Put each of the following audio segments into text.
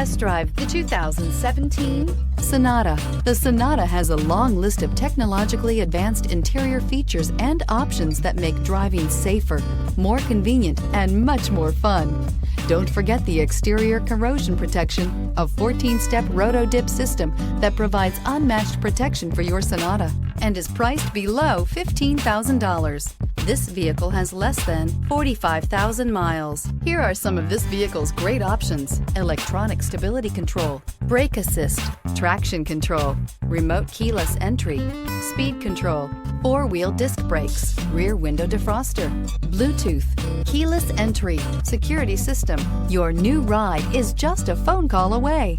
Test drive the 2017 Sonata. The Sonata has a long list of technologically advanced interior features and options that make driving safer, more convenient, and much more fun. Don't forget the exterior corrosion protection, a 14-step roto-dip system that provides unmatched protection for your Sonata and is priced below $15,000. This vehicle has less than 45,000 miles. Here are some of this vehicle's great options: electronic stability control, brake assist, traction control, remote keyless entry, speed control, four-wheel disc brakes, rear window defroster, Bluetooth, keyless entry, security system. Your new ride is just a phone call away.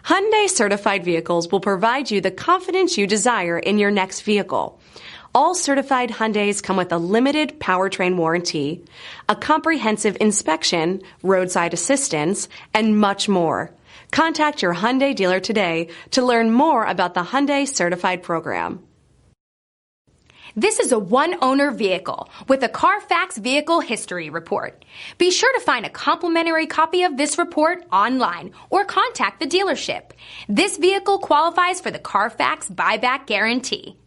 Hyundai certified vehicles will provide you the confidence you desire in your next vehicle. All certified Hyundais come with a limited powertrain warranty, a comprehensive inspection, roadside assistance, and much more. Contact your Hyundai dealer today to learn more about the Hyundai Certified program. This is a one-owner vehicle with a CARFAX Vehicle History Report. Be sure to find a complimentary copy of this report online or contact the dealership. This vehicle qualifies for the CARFAX Buyback Guarantee.